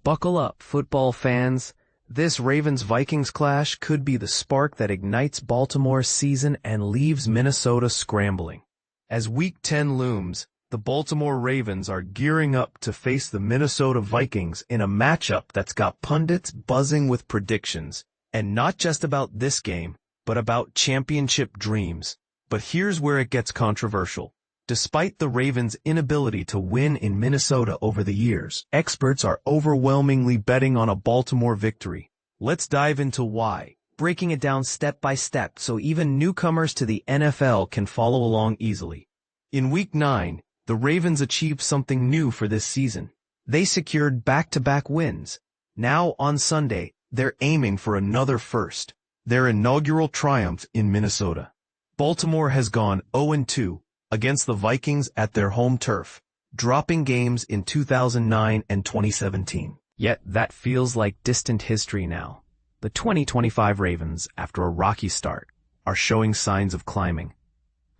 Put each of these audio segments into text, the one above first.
Buckle up, football fans. This Ravens-Vikings clash could be the spark that ignites Baltimore's season and leaves Minnesota scrambling. As Week 10 looms, the Baltimore Ravens are gearing up to face the Minnesota Vikings in a matchup that's got pundits buzzing with predictions. And not just about this game, but about championship dreams. But here's where it gets controversial. Despite the Ravens' inability to win in Minnesota over the years, experts are overwhelmingly betting on a Baltimore victory. Let's dive into why, breaking it down step by step so even newcomers to the NFL can follow along easily. In Week 9, the Ravens achieved something new for this season. They secured back-to-back wins. Now, on Sunday, they're aiming for another first, their inaugural triumph in Minnesota. Baltimore has gone 0-2 against the Vikings at their home turf, dropping games in 2009 and 2017. Yet that feels like distant history now. The 2025 Ravens, after a rocky start, are showing signs of climbing.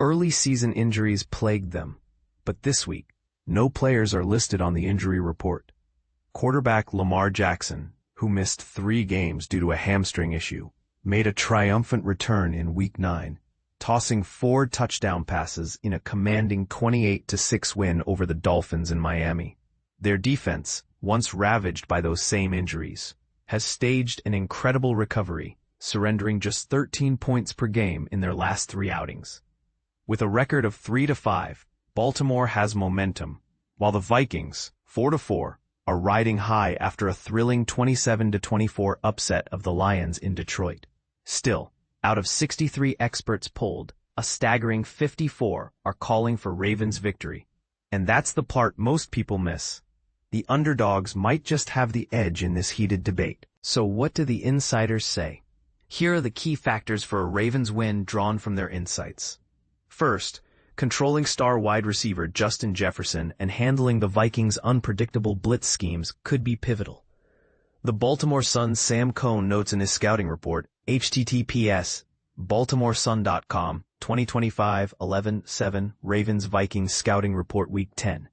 Early season injuries plagued them, but this week, no players are listed on the injury report. Quarterback Lamar Jackson, who missed 3 games due to a hamstring issue, made a triumphant return in Week 9. Tossing 4 touchdown passes in a commanding 28-6 win over the Dolphins in Miami. Their defense, once ravaged by those same injuries, has staged an incredible recovery, surrendering just 13 points per game in their last 3 outings. With a record of 3-5, Baltimore has momentum, while the Vikings, 4-4, are riding high after a thrilling 27-24 upset of the Lions in Detroit. Still, out of 63 experts polled, a staggering 54 are calling for Ravens' victory. And that's the part most people miss. The underdogs might just have the edge in this heated debate. So what do the insiders say? Here are the key factors for a Ravens win drawn from their insights. First, controlling star wide receiver Justin Jefferson and handling the Vikings' unpredictable blitz schemes could be pivotal. The Baltimore Sun's Sam Cohn notes in his scouting report, https baltimoresun.com 2025-11-7 Ravens-Vikings Scouting Report Week 10,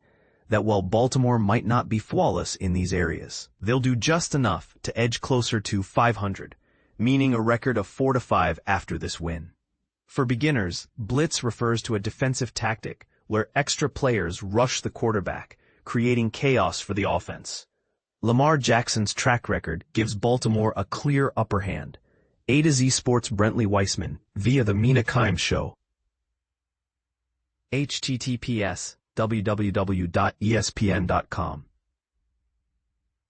that while Baltimore might not be flawless in these areas, they'll do just enough to edge closer to 500, meaning a record of 4-5 after this win. For beginners, blitz refers to a defensive tactic where extra players rush the quarterback, creating chaos for the offense. Lamar Jackson's track record gives Baltimore a clear upper hand. A to Z Sports' Brentley Weissman, via the Mina Kimes Show. https www.espn.com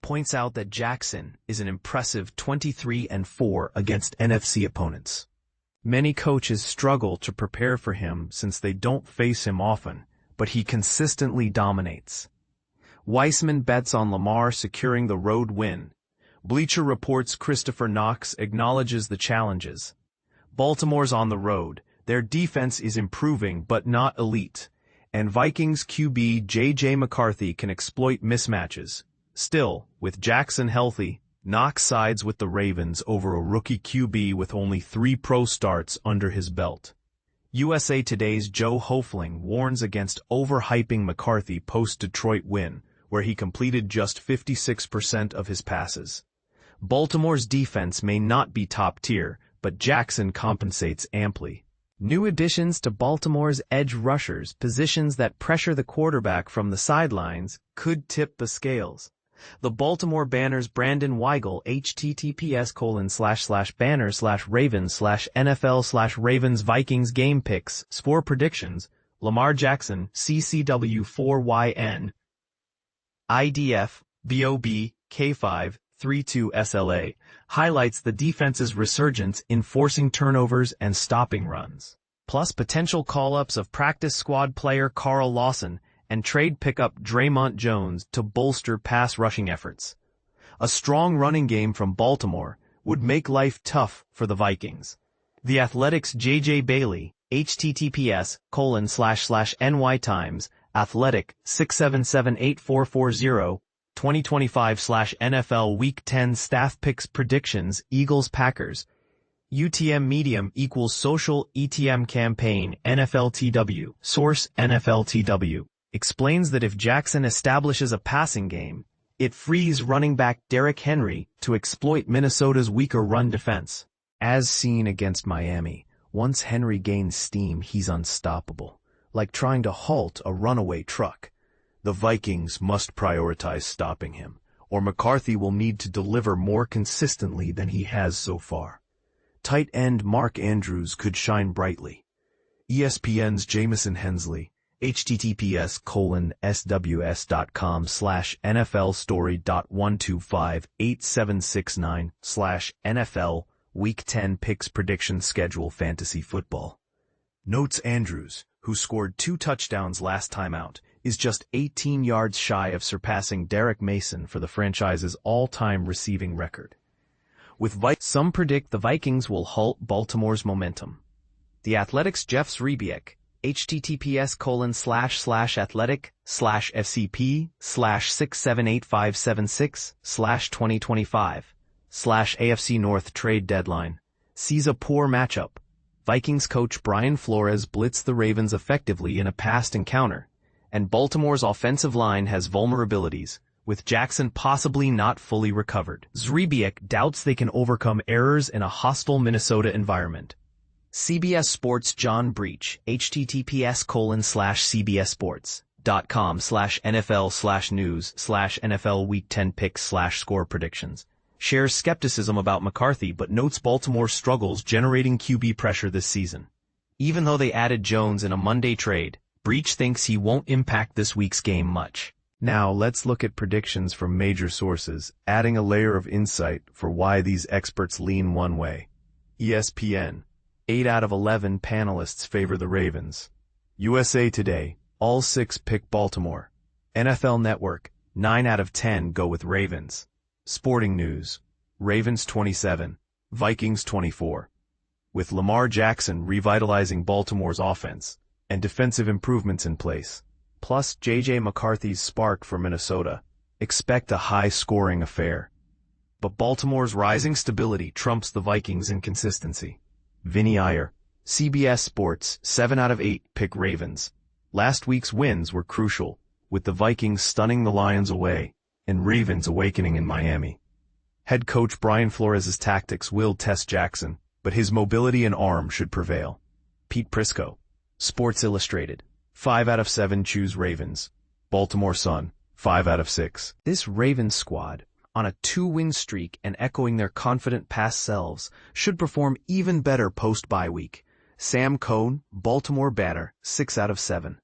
points out that Jackson is an impressive 23-4 against NFC opponents. Many coaches struggle to prepare for him since they don't face him often, but he consistently dominates. Weissman bets on Lamar securing the road win. Bleacher Report's Christopher Knox acknowledges the challenges. Baltimore's on the road, their defense is improving but not elite, and Vikings QB J.J. McCarthy can exploit mismatches. Still, with Jackson healthy, Knox sides with the Ravens over a rookie QB with only 3 pro starts under his belt. USA Today's Joe Hoefling warns against overhyping McCarthy post-Detroit win, where he completed just 56% of his passes. Baltimore's defense may not be top tier, but Jackson compensates amply. New additions to Baltimore's edge rushers, positions that pressure the quarterback from the sidelines, could tip the scales. The Baltimore Banner's Brandon Weigel, https://banner/ravens/NFL/Ravens-Vikings game picks, score predictions, Lamar Jackson, CCW4YN, IDF, BOB, K5, 32 SLA, highlights the defense's resurgence in forcing turnovers and stopping runs, plus potential call-ups of practice squad player Carl Lawson and trade pickup Dre'Mont Jones to bolster pass rushing efforts. A strong running game from Baltimore would make life tough for the Vikings. The Athletic's J.J. Bailey, https://NYTimes, Athletic, 6778440, 2025/NFL Week 10 Staff Picks Predictions, Eagles-Packers, UTM Medium equals Social ETM Campaign, NFLTW, Source NFLTW, explains that if Jackson establishes a passing game, It frees running back Derrick Henry to exploit Minnesota's weaker run defense. As seen against Miami, once Henry gains steam, he's unstoppable, like trying to halt a runaway truck. The Vikings must prioritize stopping him, or McCarthy will need to deliver more consistently than he has so far. Tight end Mark Andrews could shine brightly. ESPN's Jamison Hensley, https://nflstory.1258769/NFL Week 10 Picks Prediction Schedule Fantasy Football. Notes Andrews, who scored 2 touchdowns last time out, is just 18 yards shy of surpassing Derek Mason for the franchise's all-time receiving record. Some predict the Vikings will halt Baltimore's momentum. The Athletic's Jeff Zrebiec, https://athletic/fcp/678576/2025/AFC North trade deadline, sees a poor matchup. Vikings coach Brian Flores blitzed the Ravens effectively in a past encounter, and Baltimore's offensive line has vulnerabilities, with Jackson possibly not fully recovered. Zrebiec doubts they can overcome errors in a hostile Minnesota environment. CBS Sports John Breach, https://cbssports.com/NFL/news/NFL Week 10 Picks/score predictions, shares skepticism about McCarthy but notes Baltimore's struggles generating QB pressure this season. Even though they added Jones in a Monday trade, Breach thinks he won't impact this week's game much. Now let's look at predictions from major sources, adding a layer of insight for why these experts lean one way. ESPN, 8 out of 11 panelists favor the Ravens. USA Today, all 6 pick Baltimore. NFL Network, 9 out of 10 go with Ravens. Sporting News, Ravens 27, Vikings 24. With Lamar Jackson revitalizing Baltimore's offense and defensive improvements in place, plus J.J. McCarthy's spark for Minnesota, expect a high-scoring affair. But Baltimore's rising stability trumps the Vikings' inconsistency. Vinny Iyer, CBS Sports, 7 out of 8 pick Ravens. Last week's wins were crucial, with the Vikings stunning the Lions away and Ravens awakening in Miami. Head coach Brian Flores' tactics will test Jackson, but his mobility and arm should prevail. Pete Prisco, Sports Illustrated, 5 out of 7 choose Ravens. Baltimore Sun, 5 out of 6. This Ravens squad, on a 2-win streak and echoing their confident past selves, should perform even better post-bye week. Sam Cohn, Baltimore Banner, 6 out of 7.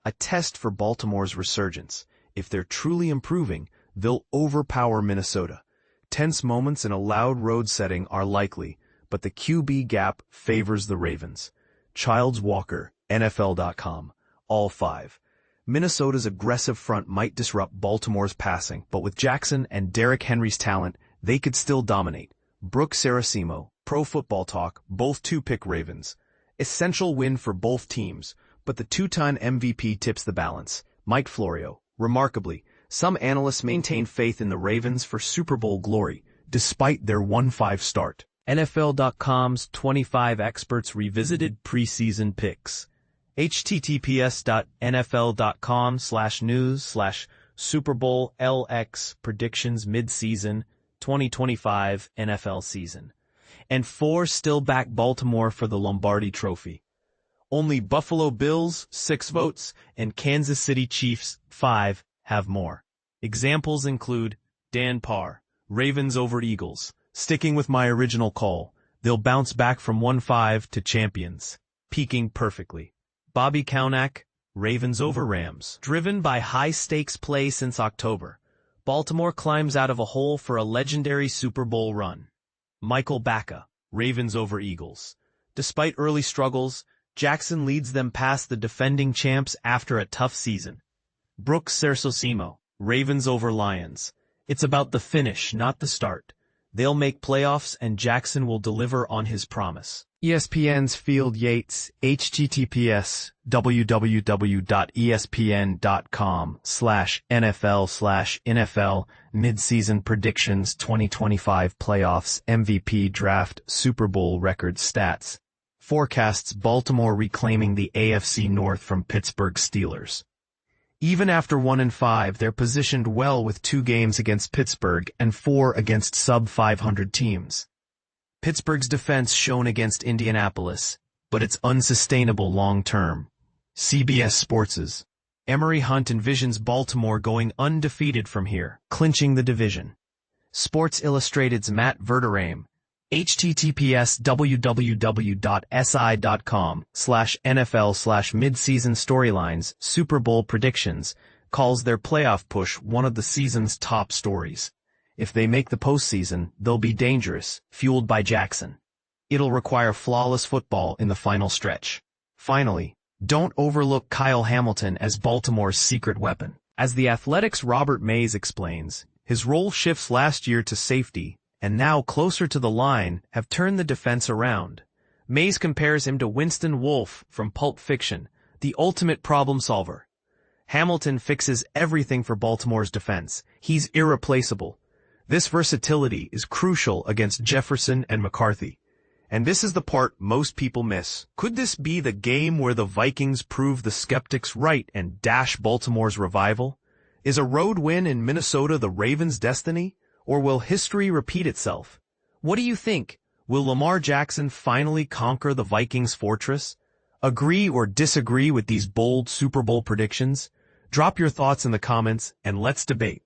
A test for Baltimore's resurgence. If they're truly improving, they'll overpower Minnesota. Tense moments in a loud road setting are likely, but the QB gap favors the Ravens. Childs Walker, NFL.com, all 5. Minnesota's aggressive front might disrupt Baltimore's passing, but with Jackson and Derrick Henry's talent, they could still dominate. Brooke Saracimo, Pro Football Talk, both 2-pick Ravens. Essential win for both teams, but the 2-time MVP tips the balance. Mike Florio, remarkably, some analysts maintain faith in the Ravens for Super Bowl glory, despite their 1-5 start. NFL.com's 25 experts revisited preseason picks. https://nfl.com/news/Super Bowl LX predictions mid-season 2025 NFL season. And 4 still back Baltimore for the Lombardi Trophy. Only Buffalo Bills, 6 votes, and Kansas City Chiefs, 5, have more. Examples include Dan Parr, Ravens over Eagles. Sticking with my original call, they'll bounce back from 1-5 to champions, peaking perfectly. Bobby Kaunak, Ravens over Rams. Driven by high-stakes play since October, Baltimore climbs out of a hole for a legendary Super Bowl run. Michael Baca, Ravens over Eagles. Despite early struggles, Jackson leads them past the defending champs after a tough season. Brooke Saracimo, Ravens over Lions. It's about the finish, not the start. They'll make playoffs and Jackson will deliver on his promise. ESPN's Field Yates, https://www.espn.com/NFL/NFL Midseason Predictions 2025 Playoffs MVP Draft Super Bowl Record Stats. Forecasts Baltimore reclaiming the AFC North from Pittsburgh Steelers. Even after 1-5, they're positioned well with 2 games against Pittsburgh and 4 against sub-500 teams. Pittsburgh's defense shone against Indianapolis, but it's unsustainable long-term. CBS Sports' Emory Hunt envisions Baltimore going undefeated from here, clinching the division. Sports Illustrated's Matt Verderame, https://si.com/NFL/midseason storylines Super Bowl predictions, calls their playoff push one of the season's top stories. If they make the postseason, they'll be dangerous, fueled by Jackson. It'll require flawless football in the final stretch. Finally, don't overlook Kyle Hamilton as Baltimore's secret weapon. As The Athletic's Robert Mays explains, his role shifts last year to safety, and now closer to the line, have turned the defense around. Mays compares him to Winston Wolfe from Pulp Fiction, the ultimate problem solver. Hamilton fixes everything for Baltimore's defense. He's irreplaceable. This versatility is crucial against Jefferson and McCarthy. And this is the part most people miss. Could this be the game where the Vikings prove the skeptics right and dash Baltimore's revival? Is a road win in Minnesota the Ravens' destiny? Or will history repeat itself? What do you think? Will Lamar Jackson finally conquer the Vikings' fortress? Agree or disagree with these bold Super Bowl predictions? Drop your thoughts in the comments and let's debate.